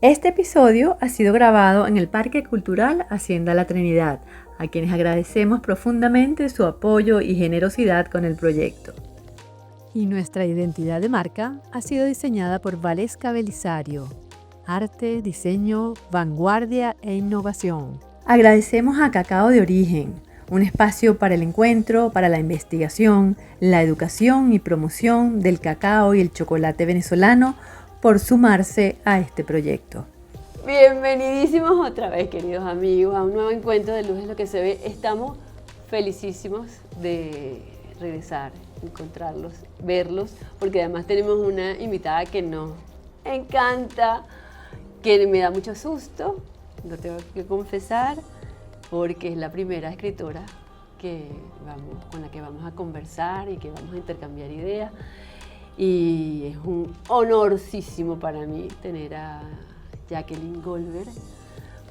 Este episodio ha sido grabado en el Parque Cultural Hacienda La Trinidad, a quienes agradecemos profundamente su apoyo y generosidad con el proyecto. Y nuestra identidad de marca ha sido diseñada por Valesca Belisario. Arte, diseño, vanguardia e innovación. Agradecemos a Cacao de Origen, un espacio para el encuentro, para la investigación, la educación y promoción del cacao y el chocolate venezolano, por sumarse a este proyecto. Bienvenidísimos otra vez, queridos amigos, a un nuevo encuentro de Luz es lo que se ve. Estamos felicísimos de regresar, encontrarlos, verlos, porque además tenemos una invitada que nos encanta, que me da mucho susto, lo tengo que confesar, porque es la primera escritora con la que vamos a conversar y que vamos a intercambiar ideas. Y es un honorcísimo para mí tener a Jacqueline Goldberg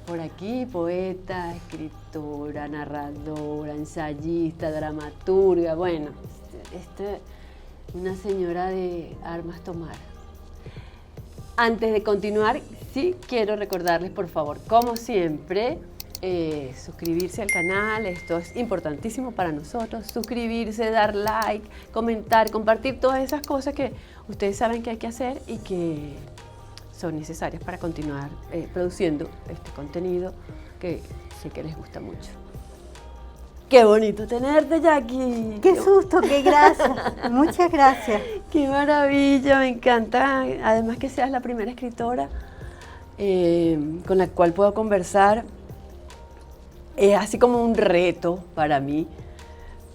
por aquí, poeta, escritora, narradora, ensayista, dramaturga, bueno, una señora de armas tomar. Antes de continuar, sí quiero recordarles, por favor, como siempre, suscribirse al canal, esto es importantísimo para nosotros, suscribirse, dar like, comentar, compartir todas esas cosas que ustedes saben que hay que hacer y que son necesarias para continuar produciendo este contenido que sé que les gusta mucho. ¡Qué bonito tenerte, Jackie! ¡Qué susto, qué gracia! Muchas gracias. ¡Qué maravilla! Me encanta, además que seas la primera escritora con la cual puedo conversar. Es así como un reto para mí,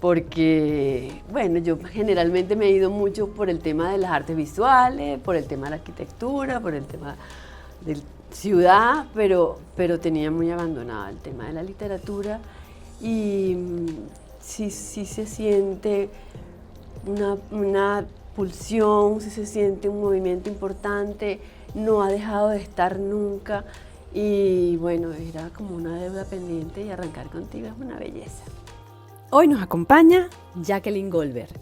porque, bueno, yo generalmente me he ido mucho por el tema de las artes visuales, por el tema de la arquitectura, por el tema de ciudad, pero tenía muy abandonado el tema de la literatura y sí se siente una pulsión, sí se siente un movimiento importante, no ha dejado de estar nunca. Y bueno, era como una deuda pendiente y arrancar contigo es una belleza. Hoy nos acompaña Jacqueline Goldberg.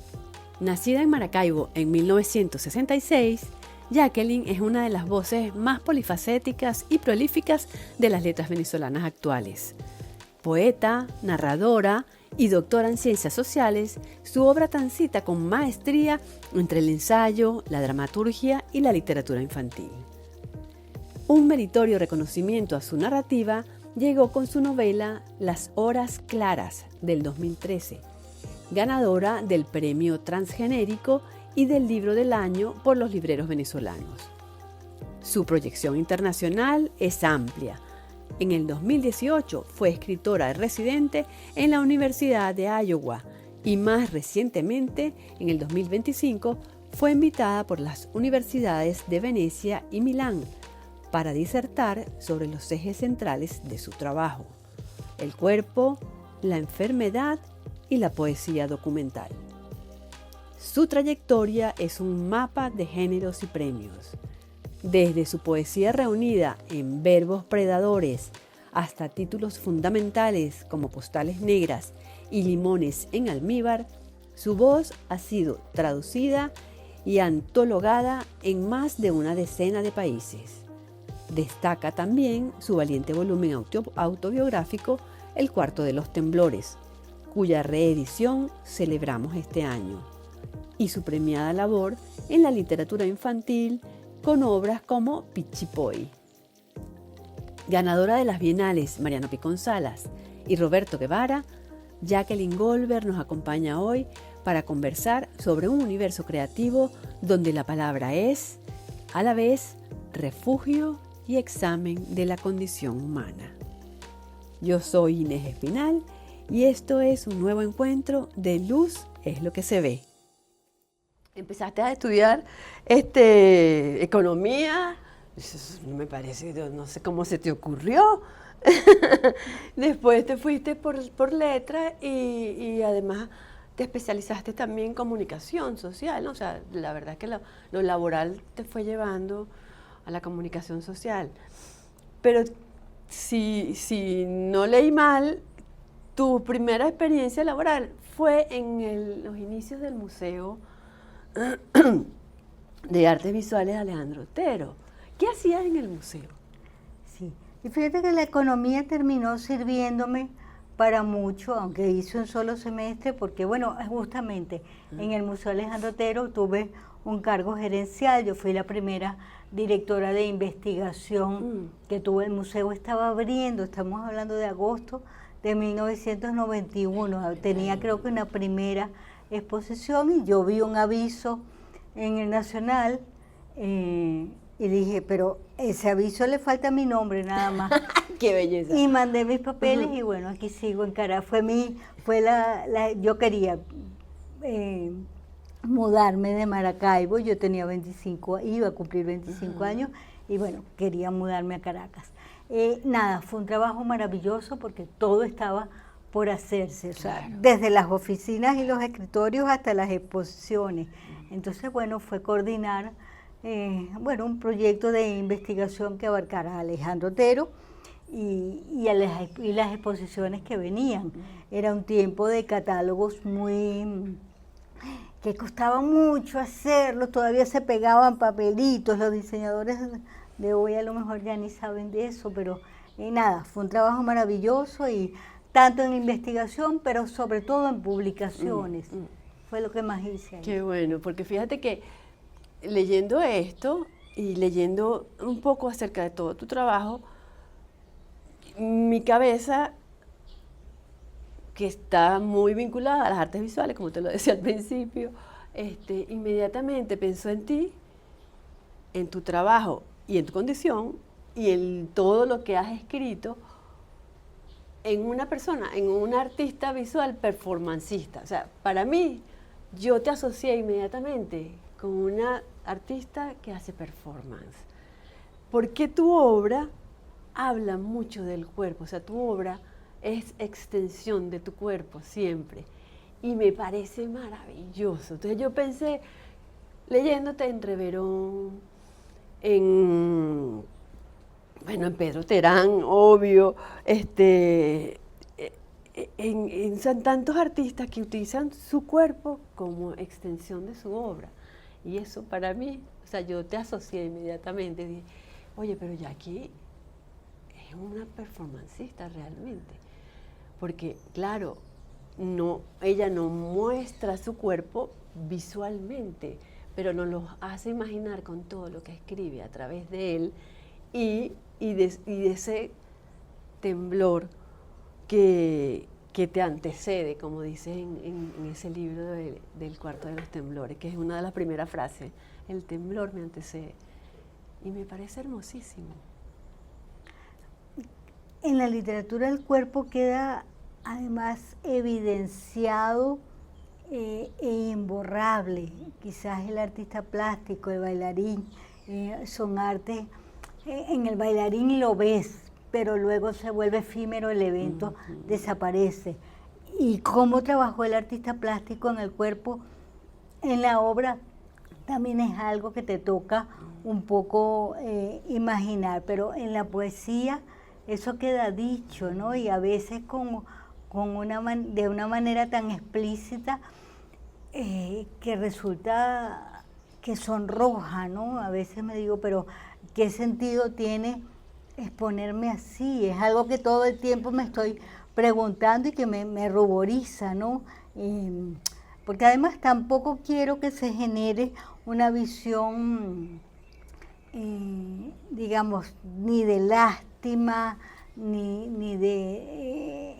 Nacida en Maracaibo en 1966, Jacqueline es una de las voces más polifacéticas y prolíficas de las letras venezolanas actuales. Poeta, narradora y doctora en ciencias sociales, su obra transita con maestría entre el ensayo, la dramaturgia y la literatura infantil. Un meritorio reconocimiento a su narrativa llegó con su novela Las Horas Claras del 2013, ganadora del Premio Transgenérico y del Libro del Año por los libreros venezolanos. Su proyección internacional es amplia. En el 2018 fue escritora residente en la Universidad de Iowa y más recientemente, en el 2025, fue invitada por las universidades de Venecia y Milán para disertar sobre los ejes centrales de su trabajo: el cuerpo, la enfermedad y la poesía documental. Su trayectoria es un mapa de géneros y premios. Desde su poesía reunida en Verbos Predadores hasta títulos fundamentales como Postales Negras y Limones en Almíbar, su voz ha sido traducida y antologada en más de una decena de países. Destaca también su valiente volumen autobiográfico El Cuarto de los Temblores, cuya reedición celebramos este año, y su premiada labor en la literatura infantil con obras como Pichipoy. Ganadora de las bienales Mariano Picón Salas y Roberto Guevara, Jacqueline Goldberg nos acompaña hoy para conversar sobre un universo creativo donde la palabra es, a la vez, refugio y examen de la condición humana. Yo soy Inés Espinal y esto es un nuevo encuentro de Luz es lo que se ve. Empezaste a estudiar economía, me parece, no sé cómo se te ocurrió. Después te fuiste por letras y además te especializaste también en comunicación social, ¿no? O sea, la verdad es que lo laboral te fue llevando a la comunicación social. Pero si no leí mal, tu primera experiencia laboral fue en los inicios del Museo de Artes Visuales Alejandro Otero. ¿Qué hacías en el museo? Sí. Y fíjate que la economía terminó sirviéndome para mucho, aunque hice un solo semestre, porque bueno, justamente en el Museo Alejandro Otero tuve un cargo gerencial. Yo fui la primera directora de investigación que tuvo. El museo estaba abriendo, estamos hablando de agosto de 1991, tenía creo que una primera exposición y yo vi un aviso en el Nacional y dije, pero ese aviso le falta mi nombre nada más. ¡Qué belleza! Y mandé mis papeles y bueno, aquí sigo en Caracas. Yo quería mudarme de Maracaibo, yo tenía 25, iba a cumplir 25 años y bueno, quería mudarme a Caracas. Nada, fue un trabajo maravilloso porque todo estaba por hacerse, o sea, desde las oficinas y los escritorios hasta las exposiciones. Entonces, bueno, fue coordinar un proyecto de investigación que abarcara a Alejandro Otero y las exposiciones que venían. Era un tiempo de catálogos que costaba mucho hacerlo, todavía se pegaban papelitos, los diseñadores de hoy a lo mejor ya ni saben de eso, pero nada, fue un trabajo maravilloso y tanto en investigación, pero sobre todo en publicaciones. Fue lo que más hice ahí. Qué bueno, porque fíjate que leyendo esto y leyendo un poco acerca de todo tu trabajo, mi cabeza, que está muy vinculada a las artes visuales, como te lo decía al principio, inmediatamente pensó en ti, en tu trabajo y en tu condición y en todo lo que has escrito en una persona, en un artista visual performancista. O sea, para mí, yo te asocié inmediatamente con una artista que hace performance. Porque tu obra habla mucho del cuerpo, o sea, tu obra es extensión de tu cuerpo siempre. Y me parece maravilloso. Entonces yo pensé, leyéndote en Reverón, en Pedro Terán, obvio, son tantos artistas que utilizan su cuerpo como extensión de su obra. Y eso para mí, o sea, yo te asocié inmediatamente, dije, oye, pero Jackie es una performancista realmente. Porque, claro, ella no muestra su cuerpo visualmente, pero nos lo hace imaginar con todo lo que escribe a través de él y de ese temblor que te antecede, como dice en ese libro del Cuarto de los Temblores, que es una de las primeras frases, el temblor me antecede. Y me parece hermosísimo. En la literatura el cuerpo queda además evidenciado e imborrable. Quizás el artista plástico, el bailarín, son artes. En el bailarín lo ves, pero luego se vuelve efímero el evento, desaparece. Y cómo trabajó el artista plástico en el cuerpo, en la obra, también es algo que te toca un poco imaginar, pero en la poesía eso queda dicho, ¿no? Y a veces de una manera tan explícita que resulta que sonroja, ¿no? A veces me digo, pero ¿qué sentido tiene exponerme así? Es algo que todo el tiempo me estoy preguntando y que me ruboriza, ¿no? Porque además tampoco quiero que se genere una visión, digamos, ni de lástima, ni de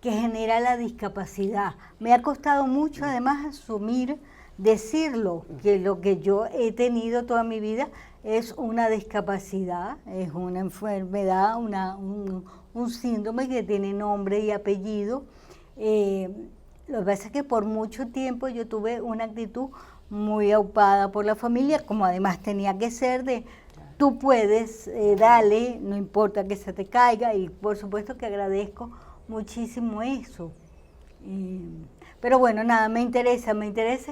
que genera la discapacidad. Me ha costado mucho además asumir, decirlo, que lo que yo he tenido toda mi vida es una discapacidad, es una enfermedad, un síndrome que tiene nombre y apellido. Lo que pasa es que por mucho tiempo yo tuve una actitud muy aupada por la familia, como además tenía que ser de tú puedes, dale, no importa que se te caiga, y por supuesto que agradezco muchísimo eso. Pero bueno, nada, me interesa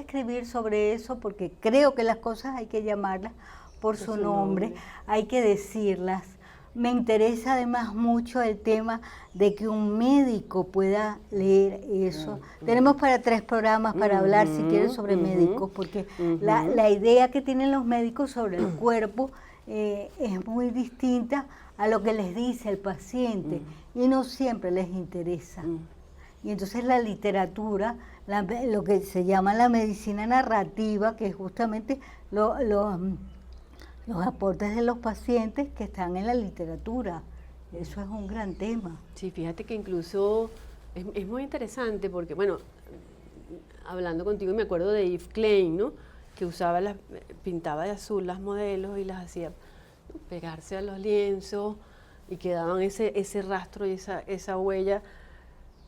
escribir sobre eso porque creo que las cosas hay que llamarlas por su nombre, hay que decirlas. Me interesa además mucho el tema de que un médico pueda leer eso. Tenemos para 3 programas para hablar, si quieres, sobre médicos, porque la idea que tienen los médicos sobre el cuerpo es muy distinta a lo que les dice el paciente y no siempre les interesa. Y entonces la literatura, lo que se llama la medicina narrativa, que es justamente los aportes de los pacientes que están en la literatura. Eso es un gran tema. Sí, fíjate que incluso es muy interesante porque, bueno, hablando contigo me acuerdo de Yves Klein, ¿no? Que pintaba de azul las modelos y las hacía pegarse a los lienzos y quedaban ese rastro y esa huella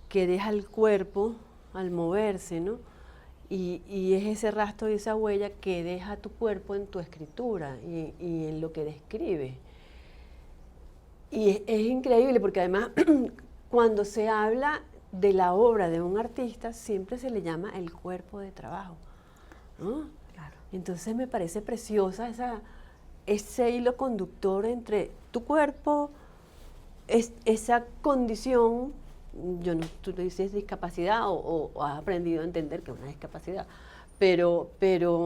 que deja el cuerpo al moverse, ¿no? Y es ese rastro y esa huella que deja tu cuerpo en tu escritura y en lo que describe. Y es increíble porque además cuando se habla de la obra de un artista siempre se le llama el cuerpo de trabajo, ¿no? Claro. Entonces me parece preciosa ese hilo conductor entre tu cuerpo, esa condición. Tú le dices discapacidad o has aprendido a entender que es una discapacidad, pero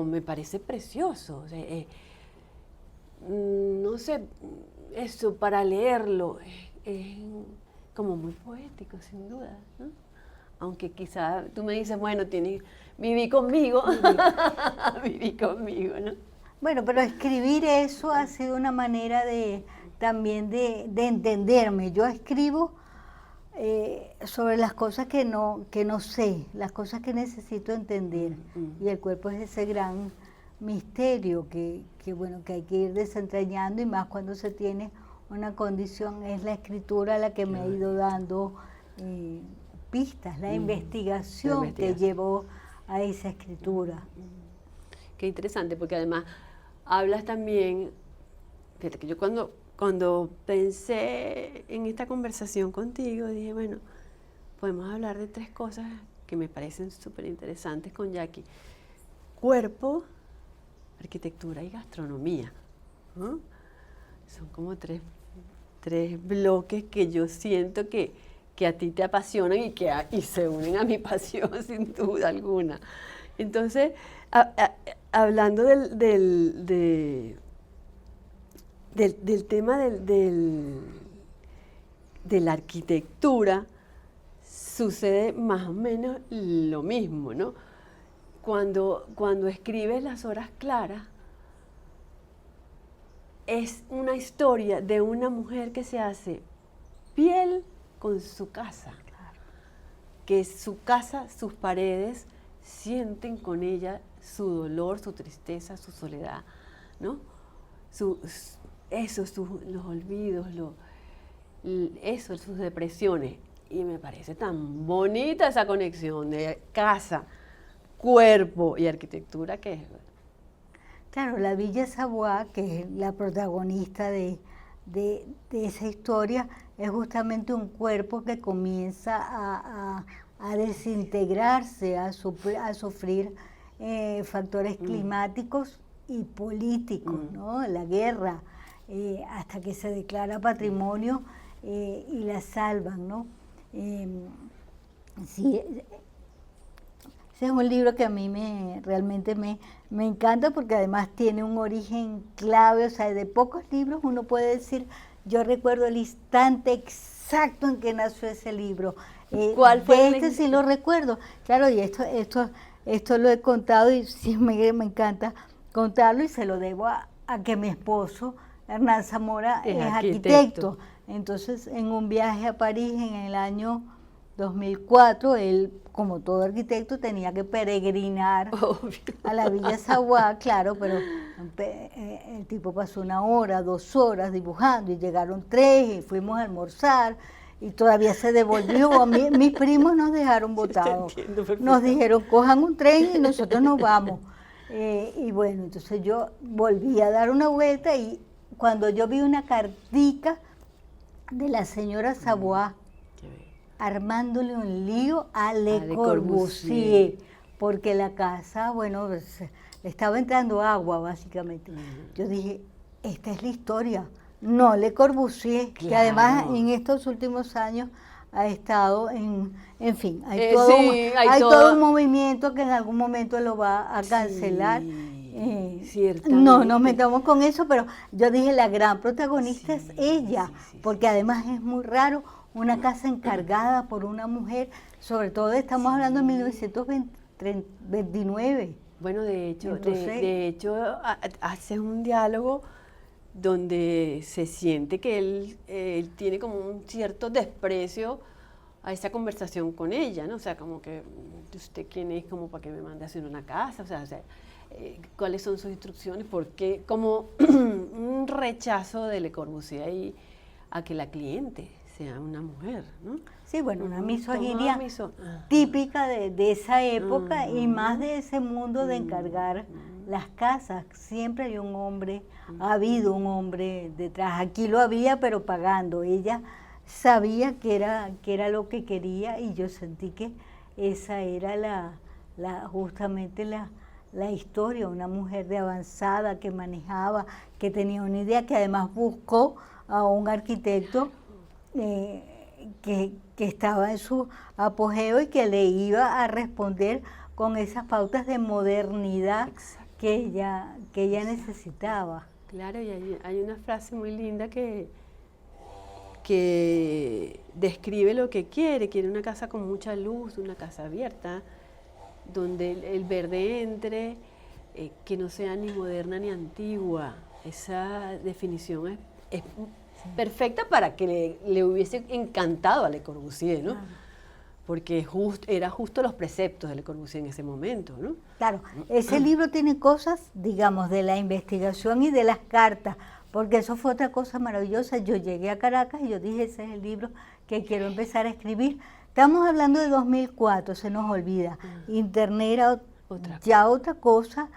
me parece precioso. O sea, no sé, eso para leerlo es como muy poético, sin duda, ¿no? Aunque quizá tú me dices, bueno, viví conmigo, viví conmigo, ¿no? Bueno, pero escribir eso ha sido una manera también de entenderme. Yo escribo sobre las cosas que no sé, las cosas que necesito entender. Y el cuerpo es ese gran misterio que hay que ir desentrañando, y más cuando se tiene una condición. Es la escritura la que me ha ido dando pistas, la investigación que llevó a esa escritura. Qué interesante, porque además hablas también, fíjate que yo cuando pensé en esta conversación contigo, dije, bueno, podemos hablar de 3 cosas que me parecen súper interesantes con Jackie: cuerpo, arquitectura y gastronomía, ¿no? Son como tres bloques que yo siento que a ti te apasionan y se unen a mi pasión sin duda alguna. Entonces, hablando del tema de la arquitectura, sucede más o menos lo mismo, ¿no? Cuando escribes Las horas claras, es una historia de una mujer que se hace piel con su casa, que su casa, sus paredes, sienten con ella su dolor, su tristeza, su soledad, ¿no? Los olvidos, sus depresiones. Y me parece tan bonita esa conexión de casa, cuerpo y arquitectura que es. Claro, la Villa Savoy, que es la protagonista de esa historia, es justamente un cuerpo que comienza a desintegrarse, a sufrir factores climáticos y políticos, ¿no? La guerra, hasta que se declara patrimonio y la salvan, ¿no? Sí, ese es un libro que a mí realmente me encanta, porque además tiene un origen clave. O sea, de pocos libros uno puede decir, yo recuerdo el instante exacto en que nació ese libro. ¿Cuál fue? Este sí lo recuerdo. Claro, y esto lo he contado y sí me encanta contarlo, y se lo debo a que mi esposo, Hernán Zamora, es arquitecto. Entonces, en un viaje a París en el año 2004, él, como todo arquitecto, tenía que peregrinar a la Villa Savoy, claro, pero el tipo pasó 1 hora, 2 horas dibujando, y llegaron 3 y fuimos a almorzar, y todavía se devolvió. Mis primos nos dejaron botados, nos dijeron, cojan un tren y nosotros nos vamos. Y bueno, entonces yo volví a dar una vuelta, y cuando yo vi una cartica de la señora Savoy armándole un lío a Le Corbusier, porque la casa, bueno, le estaba entrando agua básicamente. Yo dije, esta es la historia, no Le Corbusier, que además en estos últimos años ha estado en fin, hay todo un movimiento que en algún momento lo va a cancelar. ciertamente. No nos metamos con eso, pero yo dije la gran protagonista es ella, porque además es muy raro una casa encargada por una mujer, sobre todo estamos hablando de 1929. Bueno, de hecho, Entonces, hace un diálogo donde se siente que él tiene como un cierto desprecio a esa conversación con ella, ¿no? O sea, como que, ¿usted quién es como para que me mande a hacer una casa? O sea, ¿cuáles son sus instrucciones? Porque como un rechazo de Le Corbusier ahí a que la cliente sea una mujer, ¿no? sí, bueno, una Ujú, misoginia toma ajá. típica de esa época y más de ese mundo de encargar las casas. Siempre hay un hombre, ha habido un hombre detrás. Aquí lo había, pero pagando. Ella sabía que era lo que quería y yo sentí que esa era justamente la historia, una mujer de avanzada que manejaba, que tenía una idea, que además buscó a un arquitecto que estaba en su apogeo y que le iba a responder con esas pautas de modernidad que ella necesitaba. Claro, y hay una frase muy linda que describe lo que quiere una casa con mucha luz, una casa abierta, donde el verde entre, que no sea ni moderna ni antigua. Esa definición es perfecta para que le hubiese encantado a Le Corbusier, ¿no? Claro. Porque era justo los preceptos de Le Corbusier en ese momento, ¿no? Claro, ese libro tiene cosas, digamos, de la investigación y de las cartas, porque eso fue otra cosa maravillosa. Yo llegué a Caracas y yo dije, ese es el libro que quiero empezar a escribir. Estamos hablando de 2004, se nos olvida. Internet era otra cosa.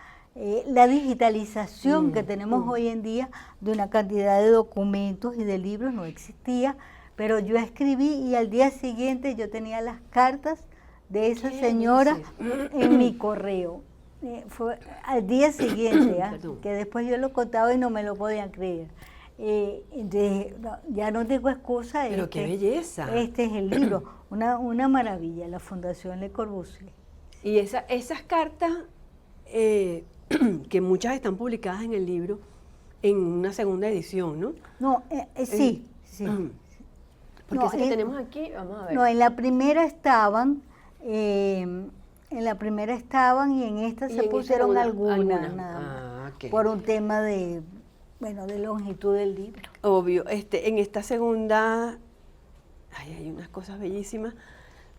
La digitalización que tenemos hoy en día de una cantidad de documentos y de libros no existía, pero yo escribí y al día siguiente yo tenía las cartas de esa señora en mi correo. Fue al día siguiente, que después yo lo contaba y no me lo podían creer. Entonces, ya no tengo excusa. Pero qué belleza. Este es el libro, una maravilla, la Fundación Le Corbusier. Y esas cartas, que muchas están publicadas en el libro, en una segunda edición, ¿no? No, sí. Porque No, esa que tenemos aquí, vamos a ver. No, en la primera estaban, y en esta Y se en pusieron esta algunas, nada más, ok. por un tema de longitud del libro. Obvio, en esta segunda, hay unas cosas bellísimas.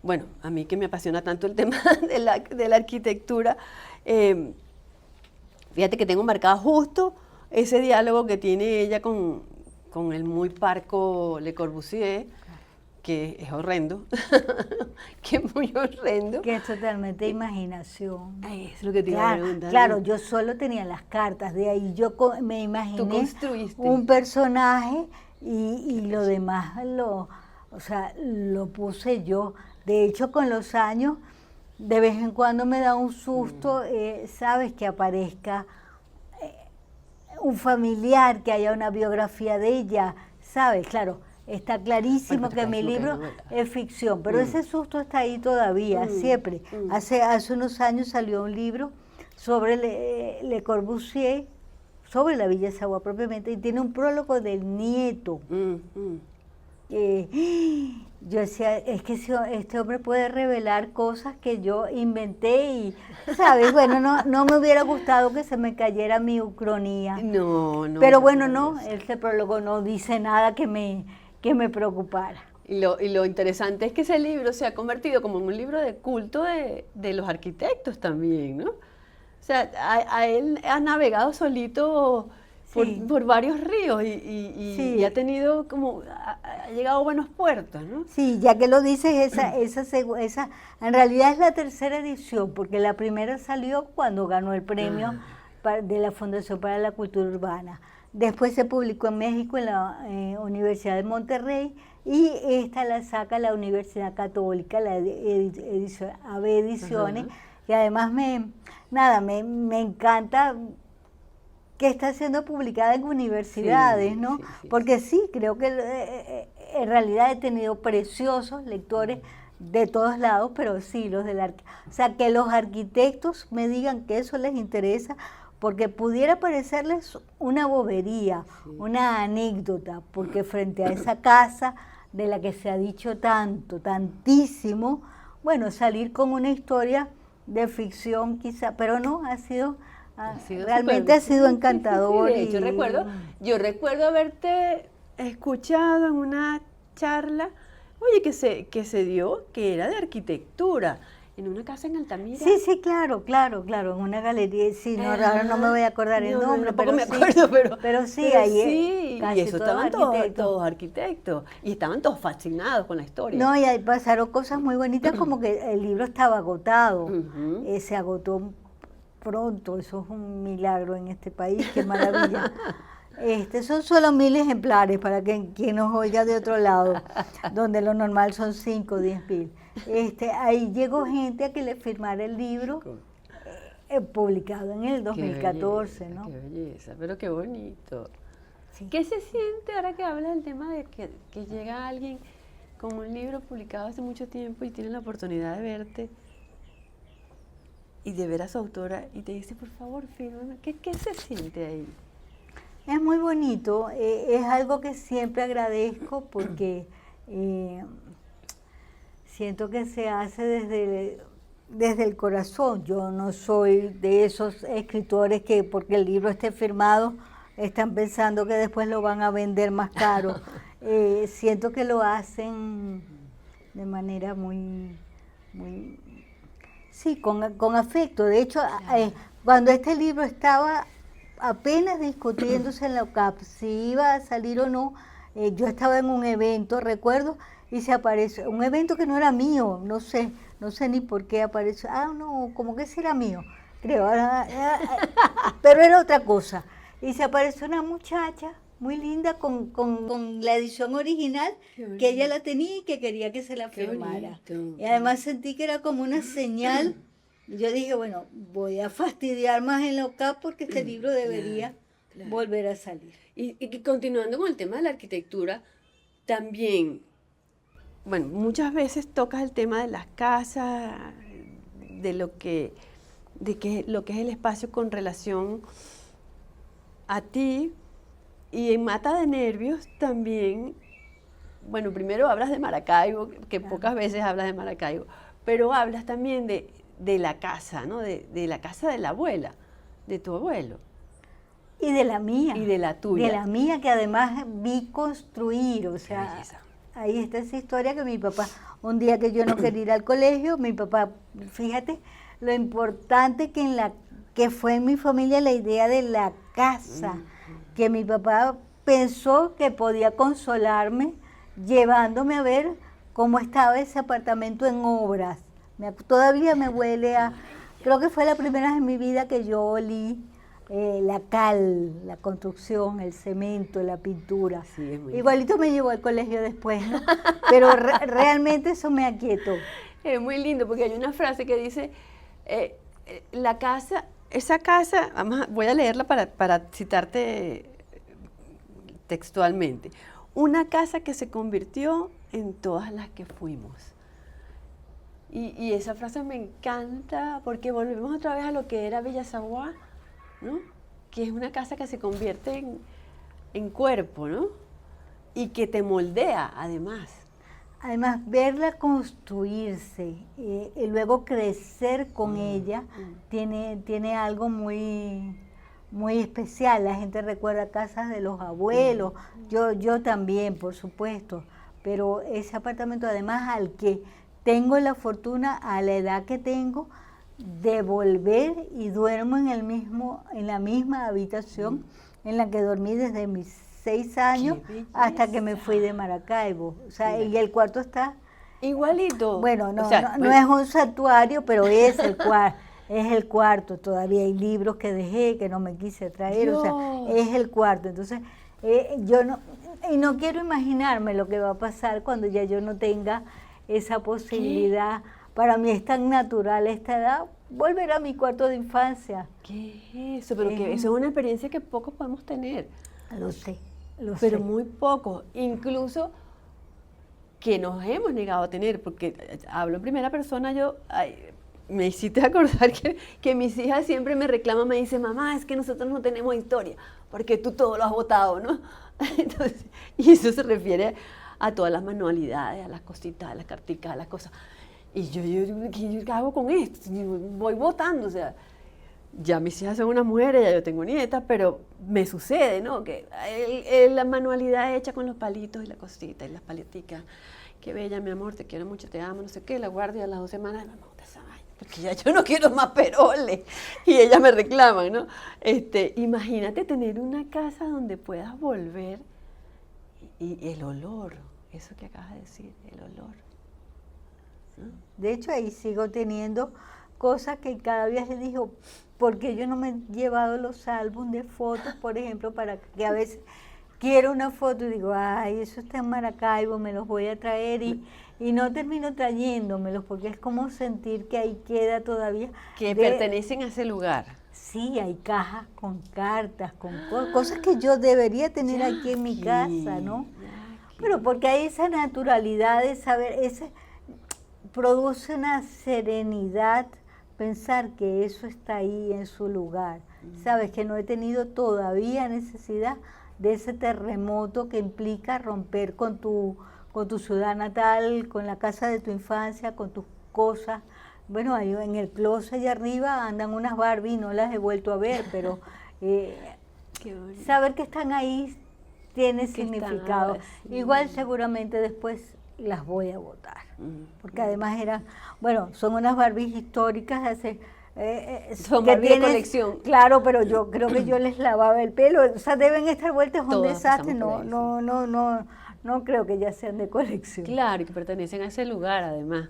Bueno, a mí que me apasiona tanto el tema de la arquitectura, fíjate que tengo marcado justo ese diálogo que tiene ella con el muy parco Le Corbusier, que es horrendo, que es muy horrendo. Que es totalmente imaginación. Ay, es lo que te iba a preguntar. Claro, yo solo tenía las cartas, de ahí yo me Tú imaginé construiste. un personaje y lo demás lo puse yo. De hecho, con los años, de vez en cuando me da un susto, sabes, que aparezca un familiar, que haya una biografía de ella, sabes, claro. Está clarísimo que mi libro es ficción, pero ese susto está ahí todavía, siempre. Hace unos años salió un libro sobre Le Corbusier, sobre la Villa Savoie propiamente, y tiene un prólogo del nieto. Yo decía, es que este hombre puede revelar cosas que yo inventé y, ¿sabes? Bueno, no me hubiera gustado que se me cayera mi ucronía. No. Pero bueno, no, este prólogo no dice nada que me preocupara. Y lo interesante es que ese libro se ha convertido como en un libro de culto de los arquitectos también, ¿no? O sea, él ha navegado solito por varios ríos y ha tenido ha llegado a buenos puertos, ¿no? Sí, ya que lo dices, esa en realidad es la tercera edición, porque la primera salió cuando ganó el premio de la Fundación para la Cultura Urbana. Después se publicó en México, en la Universidad de Monterrey, y esta la saca la Universidad Católica, la edición, AB Ediciones, y además me encanta que está siendo publicada en universidades, ¿no? Porque sí, creo que en realidad he tenido preciosos lectores de todos lados, pero sí, o sea, que los arquitectos me digan que eso les interesa, porque pudiera parecerles una bobería, una anécdota, porque frente a esa casa de la que se ha dicho tanto, tantísimo, bueno, salir con una historia de ficción quizá, pero no, realmente ha sido encantador. Sí, de hecho, yo recuerdo haberte escuchado en una charla, oye, que se dio, que era de arquitectura, en una casa en Altamira. Sí, claro, en una galería, sí, no, ahora no me voy a acordar el nombre, tampoco pero me acuerdo, pero sí, ahí sí, casi y eso todos estaban todos arquitectos, y estaban todos fascinados con la historia. No, y ahí pasaron cosas muy bonitas, como que el libro estaba agotado, se agotó pronto, eso es un milagro en este país, qué maravilla. Son solo 1000 ejemplares para quien nos oiga de otro lado, donde lo normal son 5 o 10.000. Ahí llegó gente a que le firmara el libro, publicado en el 2014, belleza, ¿no? Qué belleza, pero qué bonito. Sí. ¿Qué se siente ahora que hablas del tema de que llega alguien con un libro publicado hace mucho tiempo y tiene la oportunidad de verte y de ver a su autora y te dice, por favor, fírmame? ¿Qué se siente ahí? Es muy bonito, es algo que siempre agradezco porque siento que se hace desde el corazón. Yo no soy de esos escritores que porque el libro esté firmado están pensando que después lo van a vender más caro. Siento que lo hacen de manera muy sí, con afecto. De hecho, cuando este libro estaba apenas discutiéndose en la UCAP si iba a salir o no, yo estaba en un evento, recuerdo, y se apareció, un evento que no era mío, no sé ni por qué apareció, no, como que sí era mío, creo, pero era otra cosa. Y se apareció una muchacha muy linda con la edición original, que ella la tenía y que quería que se la firmara. Y además sentí que era como una señal. Yo dije, bueno, voy a fastidiar más en la UCAP porque este libro debería volver a salir. Y continuando con el tema de la arquitectura, también, bueno, muchas veces tocas el tema de las casas, de lo que es el espacio con relación a ti, y en Mata de Nervios también, bueno, primero hablas de Maracaibo, que pocas veces hablas de Maracaibo, pero hablas también de la casa, ¿no? De la casa de la abuela, de tu abuelo. Y de la mía. Y de la tuya. De la mía, que además vi construir, o sea, ahí está esa historia que mi papá, un día que yo no quería ir al colegio, mi papá, fíjate lo importante que fue en mi familia la idea de la casa, que mi papá pensó que podía consolarme llevándome a ver cómo estaba ese apartamento en obras. Todavía me huele creo que fue la primera vez en mi vida que yo olí la cal, la construcción, el cemento, la pintura. Sí, es muy Igualito me llevó al colegio después, ¿no? Pero realmente eso me aquietó. Es muy lindo porque hay una frase que dice, la casa, esa casa, voy a leerla para citarte textualmente, una casa que se convirtió en todas las que fuimos. Y esa frase me encanta porque volvemos otra vez a lo que era Villa Zaguá, ¿no? Que es una casa que se convierte en cuerpo, ¿no? Y que te moldea, además. Además, verla construirse y luego crecer con ella tiene algo muy especial. La gente recuerda casas de los abuelos, yo también, por supuesto, pero ese apartamento además al que tengo la fortuna a la edad que tengo de volver y duermo en la misma habitación en la que dormí desde mis 6 años hasta que me fui de Maracaibo. O sea, y el cuarto está igualito. Bueno, no es un santuario, pero es el cuarto. Todavía hay libros que dejé, que no me quise traer, o sea, es el cuarto. Entonces, no quiero imaginarme lo que va a pasar cuando ya yo no tenga esa posibilidad. Para mí es tan natural esta edad, volver a mi cuarto de infancia. ¿Qué es eso? Pero que eso es una experiencia que pocos podemos tener. Lo sé. Pero muy pocos, incluso que nos hemos negado a tener, porque hablo en primera persona, yo me hiciste acordar que mis hijas siempre me reclaman, me dicen, mamá, es que nosotros no tenemos historia, porque tú todo lo has botado, ¿no? Entonces, y eso se refiere a todas las manualidades, a las cositas, a las carticas, a las cosas. Y ¿qué hago con esto? Voy botando, o sea, ya mis hijas son unas mujeres, ya yo tengo nietas, pero me sucede, ¿no? Que la manualidad hecha con los palitos y la cosita y las paleticas. Qué bella, mi amor, te quiero mucho, te amo, no sé qué, la guardia a las 2 semanas, no me gusta esa vaina, porque ya yo no quiero más peroles. Y ellas me reclaman, ¿no? Imagínate tener una casa donde puedas volver y el olor, eso que acabas de decir, el olor. ¿No? De hecho, ahí sigo teniendo cosas que cada viaje digo, porque yo no me he llevado los álbumes de fotos, por ejemplo, para que a veces quiero una foto y digo, ay, eso está en Maracaibo, me los voy a traer y no termino trayéndomelos porque es como sentir que ahí queda todavía. Que pertenecen a ese lugar. Sí, hay cajas con cartas, con cosas que yo debería tener aquí en mi casa, ¿no? Pero porque hay esa naturalidad de saber, produce una serenidad pensar que eso está ahí en su lugar. Sabes que no he tenido todavía necesidad de ese terremoto que implica romper con tu ciudad natal, con la casa de tu infancia, con tus cosas. Bueno, ahí en el closet allá arriba andan unas Barbie, no las he vuelto a ver, pero saber que están ahí tiene significado. Igual seguramente después las voy a botar, porque además son unas Barbies históricas de hace... son Barbie de colección. Claro, pero yo creo que yo les lavaba el pelo, o sea, deben estar vueltas un desastre, no creo que ya sean de colección. Claro, y que pertenecen a ese lugar, además.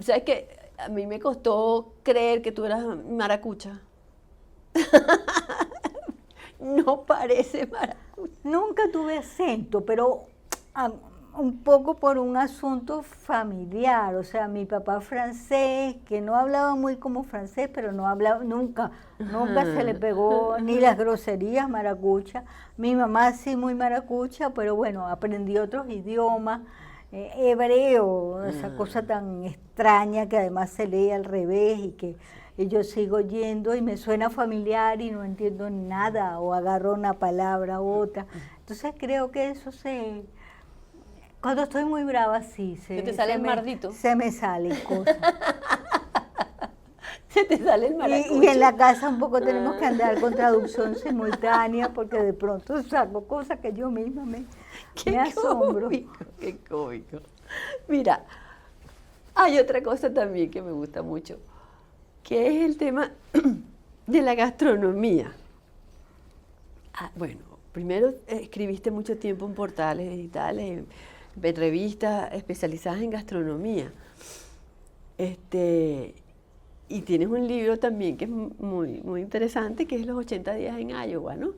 ¿Sabes qué? A mí me costó creer que tú eras maracucha. No parece maracucha. Nunca tuve acento, pero un poco por un asunto familiar, o sea, mi papá francés, que no hablaba muy como francés, pero no hablaba, nunca se le pegó ni las groserías maracucha. Mi mamá sí muy maracucha, pero bueno, aprendí otros idiomas, hebreo, esa cosa tan extraña que además se lee al revés y yo sigo oyendo y me suena familiar y no entiendo nada, o agarro una palabra u otra. Entonces creo que eso cuando estoy muy brava, sí. ¿Se te sale el mardito? Se me salen cosas. Se te sale el maracucho. Y en la casa un poco tenemos que andar con traducción simultánea porque de pronto saco cosas que yo misma me asombro. Qué cómico. Mira, hay otra cosa también que me gusta mucho, que es el tema de la gastronomía. Bueno, primero escribiste mucho tiempo en portales digitales, en revistas especializadas en gastronomía. Y tienes un libro también que es muy, muy interesante, que es Los 80 días en Iowa, ¿no?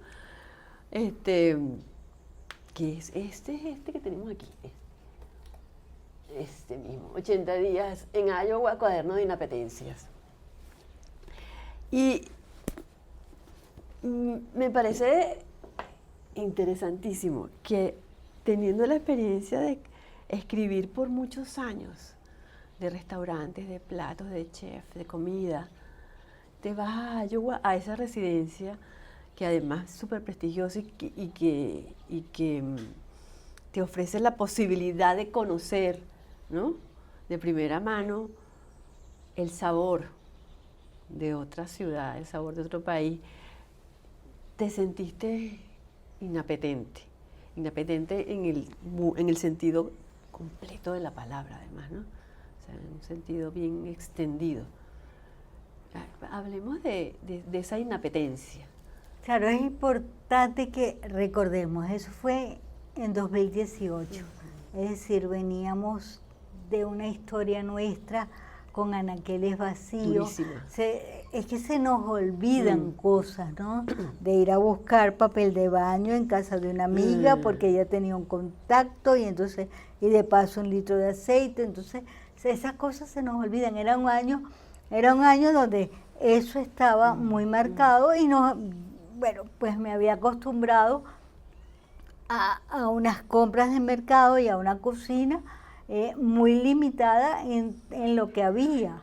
Que es este que tenemos aquí. Este mismo, 80 días en Iowa, cuaderno de inapetencias. Y me parece interesantísimo que teniendo la experiencia de escribir por muchos años, de restaurantes, de platos, de chef, de comida, te vas a Iowa, a esa residencia que además es súper prestigiosa y que te ofrece la posibilidad de conocer, ¿no?, de primera mano el sabor de otra ciudad, el sabor de otro país. Te sentiste inapetente en el sentido completo de la palabra, además, ¿no? O sea, en un sentido bien extendido. Hablemos de esa inapetencia. Claro, es importante que recordemos, eso fue en 2018, es decir, veníamos de una historia nuestra con anaqueles vacíos. Es que se nos olvidan cosas, ¿no? De ir a buscar papel de baño en casa de una amiga porque ella tenía un contacto y de paso 1 litro de aceite, entonces esas cosas se nos olvidan. Era un año donde eso estaba muy marcado y pues me había acostumbrado a unas compras de mercado y a una cocina muy limitada en lo que había.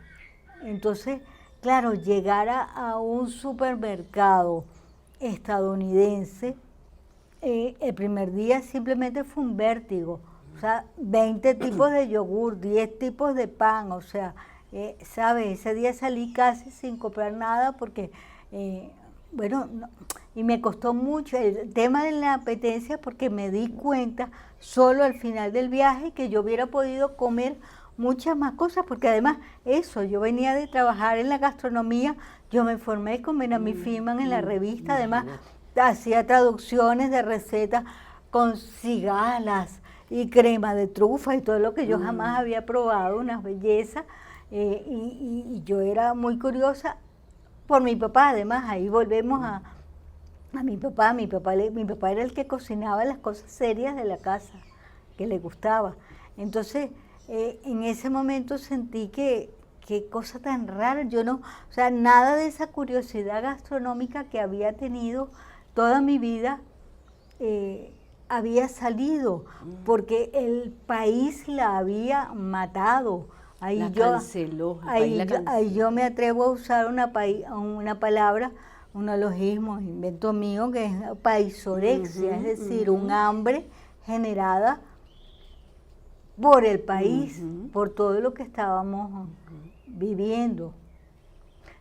Entonces, claro, llegar a un supermercado estadounidense, el primer día simplemente fue un vértigo. O sea, 20 tipos de yogur, 10 tipos de pan, o sea, ¿sabes? Ese día salí casi sin comprar nada porque, bueno, y me costó mucho el tema de la apetencia porque me di cuenta solo al final del viaje que yo hubiera podido comer muchas más cosas, porque además eso, yo venía de trabajar en la gastronomía, yo me formé con Benami Friedman en la revista, además hacía traducciones de recetas con cigalas y crema de trufa y todo lo que yo jamás había probado, unas bellezas, y yo era muy curiosa por mi papá, además, ahí volvemos a mi papá. Mi papá era el que cocinaba las cosas serias de la casa, que le gustaba. Entonces, en ese momento sentí que qué cosa tan rara, yo no, o sea, nada de esa curiosidad gastronómica que había tenido toda mi vida había salido, porque el país la había matado. Ahí La yo, canceló, el país ahí, la yo, ahí canceló. yo me atrevo a usar una palabra, un alogismo, invento mío, que es paisorexia, es decir, un hambre generada por el país, por todo lo que estábamos viviendo.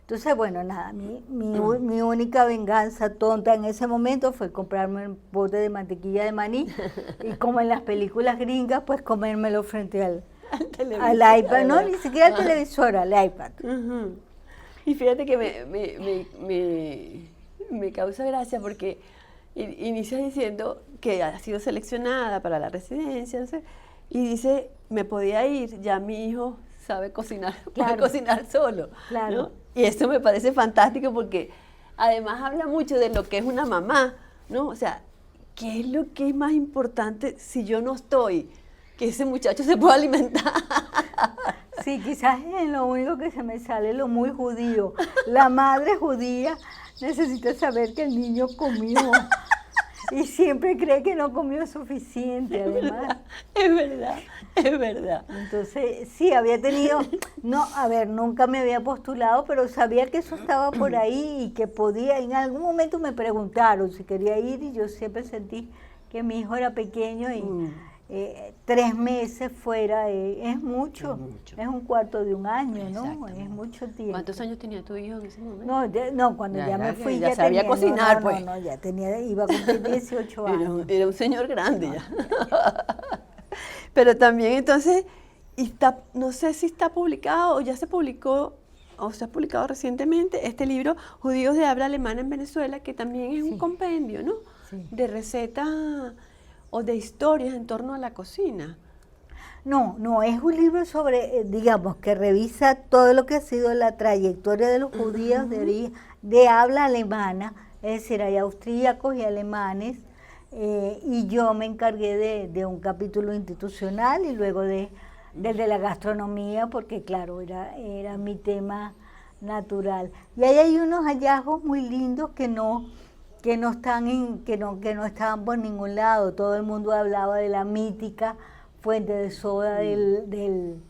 Entonces, bueno, nada, mi única venganza tonta en ese momento fue comprarme un bote de mantequilla de maní y como en las películas gringas, pues comérmelo frente al iPad, no, ni siquiera al televisor, al iPad. Y fíjate que me causa gracia porque inicia diciendo que ha sido seleccionada para la residencia, no sé, y dice, me podía ir, ya mi hijo sabe cocinar, puede cocinar solo. Claro. ¿no? Y esto me parece fantástico porque además habla mucho de lo que es una mamá, ¿no? O sea, ¿qué es lo que es más importante si yo no estoy? Que ese muchacho se pueda alimentar. Sí, quizás es lo único que se me sale, lo muy judío. La madre judía necesita saber que el niño comió y siempre cree que no comió suficiente, además. Es verdad, es verdad. Entonces, sí, había tenido, no, a ver, nunca me había postulado, pero sabía que eso estaba por ahí y que podía, en algún momento me preguntaron si quería ir y yo siempre sentí que mi hijo era pequeño y 3 meses fuera es mucho, es un cuarto de un año, ¿no? Es mucho tiempo. ¿Cuántos años tenía tu hijo en ese momento? No, cuando ya me fui ya sabía tenía, cocinar, pues. No, ya tenía, iba a cumplir 18 años. Era un señor grande ya. Pero también entonces, no sé si está publicado o ya se publicó, o se ha publicado recientemente, este libro, Judíos de habla alemana en Venezuela, que también es un compendio, ¿no? Sí. De recetas o de historias en torno a la cocina. No, es un libro sobre, digamos, que revisa todo lo que ha sido la trayectoria de los judíos de habla alemana, es decir, hay austríacos y alemanes, y yo me encargué de un capítulo institucional y luego del de la gastronomía, porque claro, era mi tema natural. Y ahí hay unos hallazgos muy lindos que no estaban por ningún lado. Todo el mundo hablaba de la mítica fuente de soda del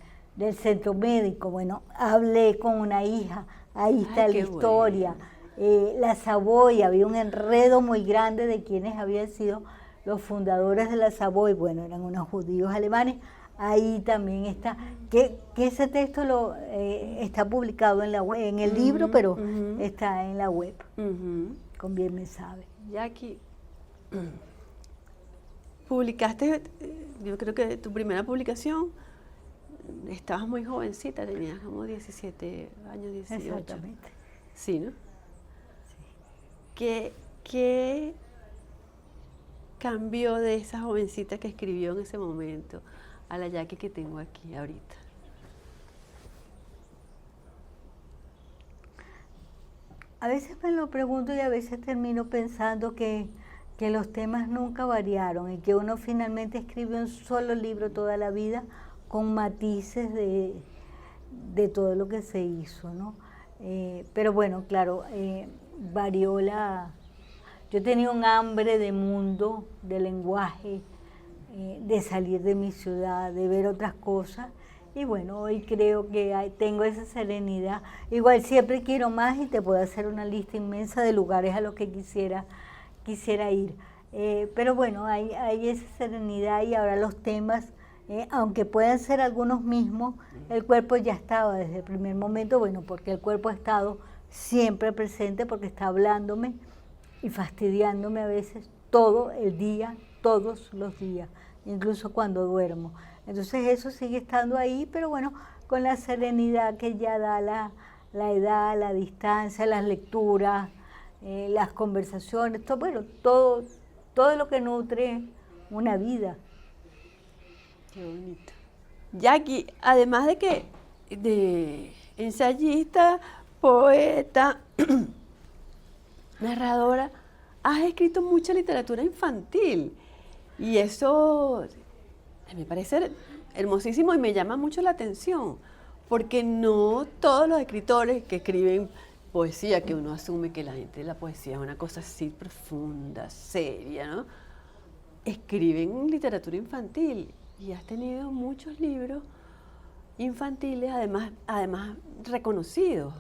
centro médico. Bueno, hablé con una hija, ahí está la historia. La Savoy, había un enredo muy grande de quienes habían sido los fundadores de la Savoy. Bueno, eran unos judíos alemanes. Ahí también está, que ese texto está publicado en la web, en el libro, pero está en la web. Con Bien Me Sabe. Jackie, publicaste, yo creo que tu primera publicación, estabas muy jovencita, tenías como 17 años, 18. Exactamente. Sí, ¿no? Sí. ¿Qué cambió de esa jovencita que escribió en ese momento a la Jackie que tengo aquí ahorita? A veces me lo pregunto y a veces termino pensando que los temas nunca variaron y que uno finalmente escribe un solo libro toda la vida con matices de todo lo que se hizo, ¿no? Pero bueno, claro, varió Yo tenía un hambre de mundo, de lenguaje, de salir de mi ciudad, de ver otras cosas, Y bueno, hoy creo que tengo esa serenidad. Igual siempre quiero más y te puedo hacer una lista inmensa de lugares a los que quisiera ir. Pero bueno, hay esa serenidad y ahora los temas, aunque puedan ser algunos mismos, el cuerpo ya estaba desde el primer momento, bueno, porque el cuerpo ha estado siempre presente, porque está hablándome y fastidiándome a veces todo el día, todos los días, incluso cuando duermo. Entonces eso sigue estando ahí, pero bueno, con la serenidad que ya da la edad, la distancia, las lecturas, las conversaciones, todo lo que nutre una vida. Qué bonito. Jackie, además de ensayista, poeta, narradora, has escrito mucha literatura infantil y eso me parece hermosísimo y me llama mucho la atención, porque no todos los escritores que escriben poesía, que uno asume que la gente de la poesía es una cosa así profunda, seria, ¿no? Escriben literatura infantil y has tenido muchos libros infantiles, además reconocidos.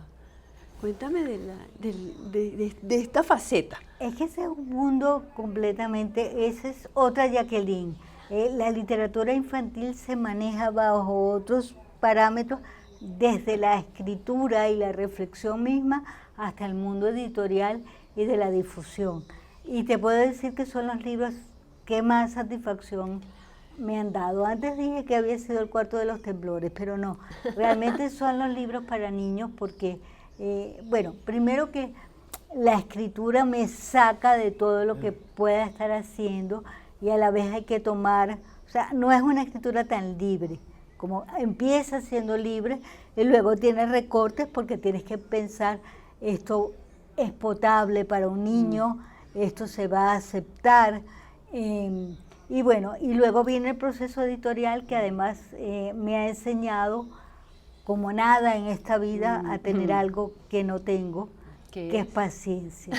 Cuéntame de esta faceta. Es que ese es un mundo completamente, esa es otra Jacqueline. La literatura infantil se maneja bajo otros parámetros, desde la escritura y la reflexión misma hasta el mundo editorial y de la difusión. Y te puedo decir que son los libros que más satisfacción me han dado. Antes dije que había sido El cuarto de los temblores, pero no, realmente son los libros para niños porque, bueno, primero que la escritura me saca de todo lo que pueda estar haciendo y a la vez hay que tomar, o sea, no es una escritura tan libre, como empieza siendo libre y luego tiene recortes porque tienes que pensar, esto es potable para un niño, esto se va a aceptar, y bueno, y luego viene el proceso editorial que además me ha enseñado como nada en esta vida a tener algo que no tengo, que es paciencia.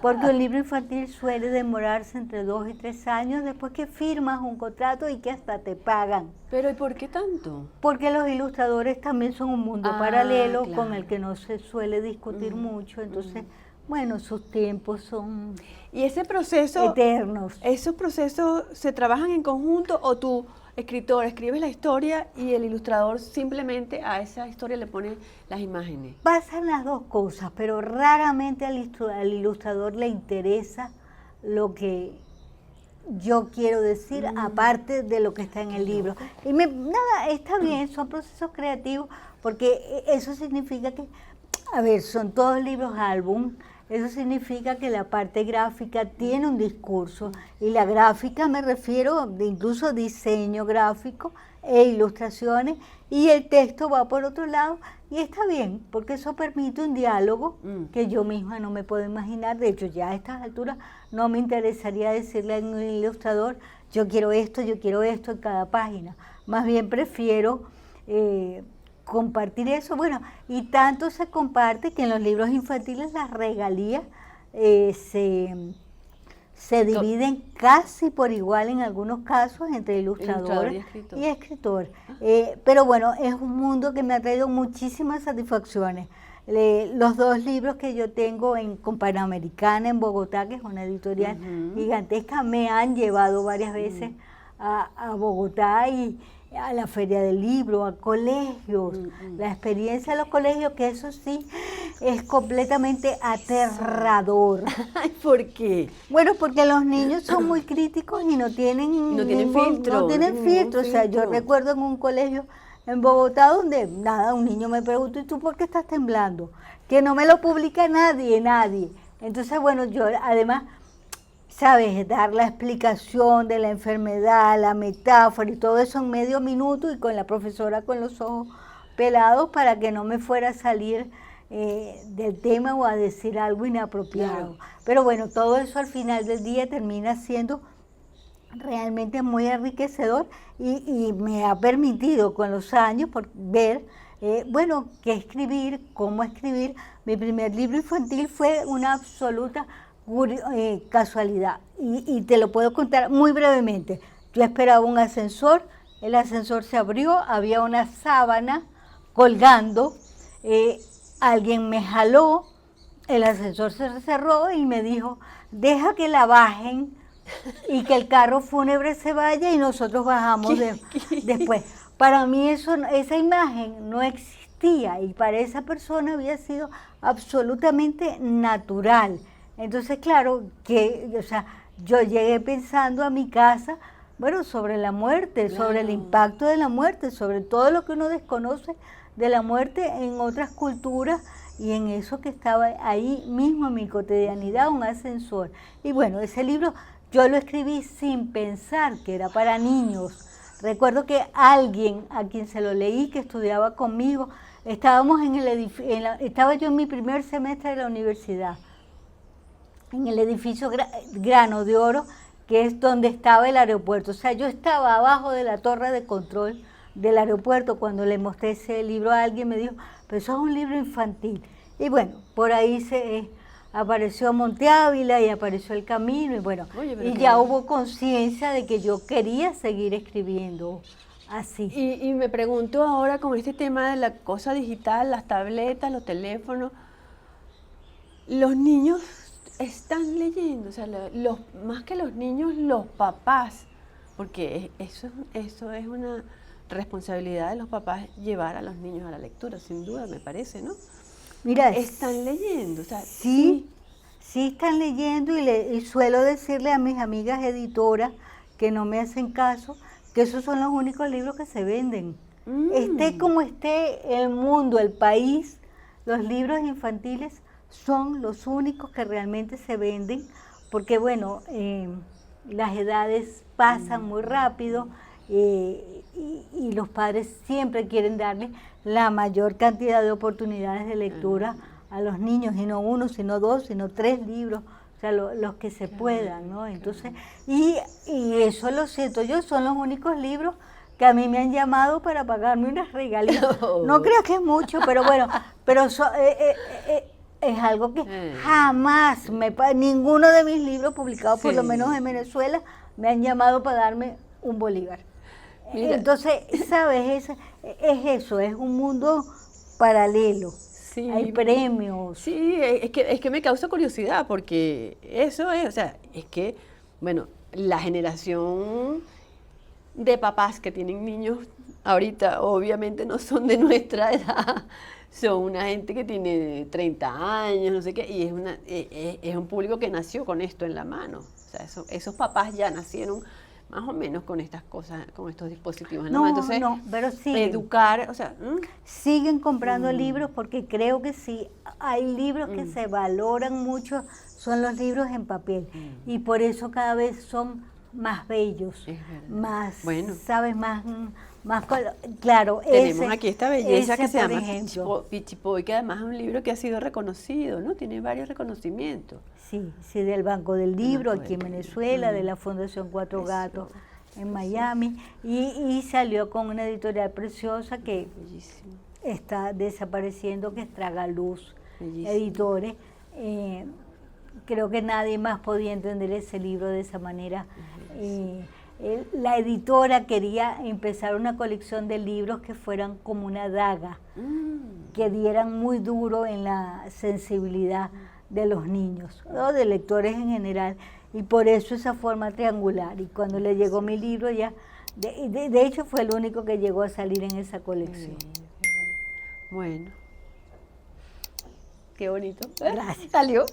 Porque un libro infantil suele demorarse entre 2 y 3 años después que firmas un contrato y que hasta te pagan. ¿Pero y por qué tanto? Porque los ilustradores también son un mundo paralelo claro, con el que no se suele discutir mucho, entonces, bueno, sus tiempos son y ese proceso, eternos. ¿Esos procesos se trabajan en conjunto o tú, escritor, escribes la historia y el ilustrador simplemente a esa historia le pone las imágenes? Pasan las dos cosas, pero raramente al ilustrador le interesa lo que yo quiero decir, aparte de lo que está en el libro. Y nada, está bien, son procesos creativos, porque eso significa que, a ver, son todos libros álbum, eso significa que la parte gráfica tiene un discurso, y la gráfica me refiero de incluso diseño gráfico e ilustraciones, y el texto va por otro lado, y está bien, porque eso permite un diálogo que yo misma no me puedo imaginar. De hecho, ya a estas alturas no me interesaría decirle a un ilustrador, yo quiero esto en cada página. Más bien prefiero compartir eso. Bueno, y tanto se comparte que en los libros infantiles las regalías se dividen casi por igual en algunos casos entre ilustrador y escritor. Pero bueno, es un mundo que me ha traído muchísimas satisfacciones. Los 2 libros que yo tengo con Panamericana en Bogotá, que es una editorial gigantesca, me han llevado varias veces a Bogotá y a la feria del libro, a colegios, la experiencia de los colegios, que eso sí es completamente aterrador. ¿Por qué? Bueno, porque los niños son muy críticos y no tienen filtro. No tienen filtro. O sea, yo recuerdo en un colegio en Bogotá donde, nada, un niño me preguntó, ¿y tú por qué estás temblando? Que no me lo publica nadie. Entonces, bueno, yo además, ¿sabes? Dar la explicación de la enfermedad, la metáfora y todo eso en medio minuto y con la profesora con los ojos pelados para que no me fuera a salir del tema o a decir algo inapropiado. Claro. Pero bueno, todo eso al final del día termina siendo realmente muy enriquecedor y me ha permitido con los años ver, bueno, qué escribir, cómo escribir. Mi primer libro infantil fue una absoluta casualidad y te lo puedo contar muy brevemente. Yo esperaba un ascensor el ascensor se abrió, había una sábana colgando, alguien me jaló, el ascensor se cerró y me dijo, deja que la bajen y que el carro fúnebre se vaya y nosotros bajamos después. Para mí esa imagen no existía y para esa persona había sido absolutamente natural. Entonces, claro, o sea, yo llegué pensando a mi casa, bueno, sobre la muerte, Claro. sobre el impacto de la muerte, sobre todo lo que uno desconoce de la muerte en otras culturas y en eso que estaba ahí mismo en mi cotidianidad, un ascensor. Y bueno, ese libro yo lo escribí sin pensar que era para niños. Recuerdo que alguien a quien se lo leí, que estudiaba conmigo, estábamos estaba yo en mi primer semestre de la universidad, en el edificio Grano de Oro, que es donde estaba el aeropuerto. O sea, yo estaba abajo de la torre de control del aeropuerto. Cuando le mostré ese libro a alguien me dijo, pero eso es un libro infantil. Y bueno, por ahí apareció Monte Ávila y apareció El Camino, y bueno, Oye, pero y qué ya bueno. hubo conciencia de que yo quería seguir escribiendo así. Y me pregunto ahora con este tema de la cosa digital, las tabletas, los teléfonos, los niños están leyendo, o sea, más que los niños, los papás, porque eso es una responsabilidad de los papás llevar a los niños a la lectura, sin duda, me parece, ¿no? Mira, Están leyendo, o sea, sí están leyendo y suelo decirle a mis amigas editoras que no me hacen caso, que esos son los únicos libros que se venden. Esté como esté el mundo, el país, los libros infantiles son los únicos que realmente se venden, porque bueno, las edades pasan muy rápido y los padres siempre quieren darle la mayor cantidad de oportunidades de lectura a los niños, y no uno, sino dos, sino tres libros, o sea, los que se puedan, ¿no? Entonces, y eso lo siento yo, son los únicos libros que a mí me han llamado para pagarme unas regalías. No creo que es mucho, pero bueno, pero es algo que jamás, ninguno de mis libros publicados, por lo menos en Venezuela, me han llamado para darme un bolívar. Mira. Entonces, ¿sabes? Es eso, es un mundo paralelo. Sí. Hay premios. Sí, es que me causa curiosidad porque eso es, o sea, es que, bueno, la generación de papás que tienen niños ahorita obviamente no son de nuestra edad, son una gente que tiene 30 años, no sé qué, y es un público que nació con esto en la mano. O sea, esos papás ya nacieron más o menos con estas cosas, con estos dispositivos en la mano. Entonces, pero siguen. educar, o sea, Siguen comprando libros porque creo que sí, hay libros que se valoran mucho, son los libros en papel. Y por eso cada vez son más bellos, Es verdad. más, Bueno. ¿sabes? Claro, tenemos aquí esta belleza que se por llama ejemplo. Pichiboy, que además es un libro que ha sido reconocido, ¿no? Tiene varios reconocimientos. Sí, del Banco del Libro Banco aquí en del Venezuela, de la Fundación Cuatro Gatos en Miami, y salió con una editorial preciosa que Bellísimo. está desapareciendo, que es Tragaluz Bellísimo. Editores. Creo que nadie más podía entender ese libro de esa manera. La editora quería empezar una colección de libros que fueran como una daga, que dieran muy duro en la sensibilidad de los niños, o de lectores en general, y por eso esa forma triangular. Y cuando le llegó mi libro ya, de hecho fue el único que llegó a salir en esa colección. Bueno. Qué bonito. Gracias. Salió.